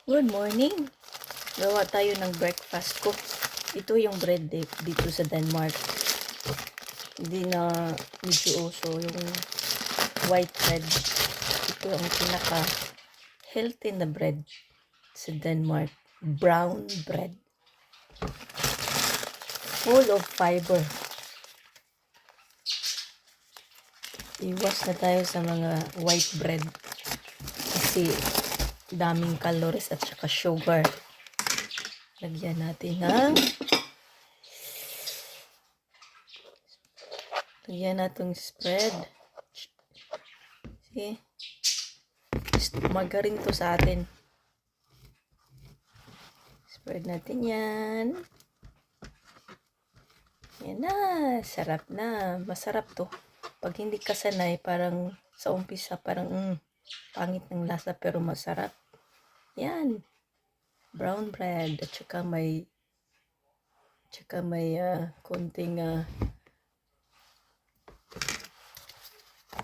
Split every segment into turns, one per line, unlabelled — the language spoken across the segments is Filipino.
Good morning! Gawa tayo ng breakfast ko. Ito yung bread dito sa Denmark. Hindi na medyo uso yung white bread. Ito ang pinaka healthy na bread sa Denmark. Brown bread. Full of fiber. Iwas na tayo sa mga white bread. Kasi daming calories at saka sugar. Lagyan natin spread. See? Magarin to sa atin. Spread natin yan. Yan na. Sarap na. Masarap to. Pag hindi ka sanay, parang sa umpisa, parang pangit ng lasa pero masarap. Yan. Brown bread at saka may konting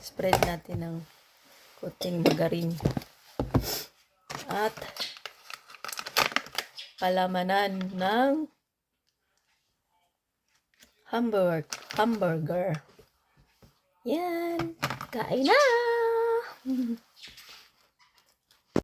spread natin ng konting margarine at palamanan ng hamburger. Yan. Kain na!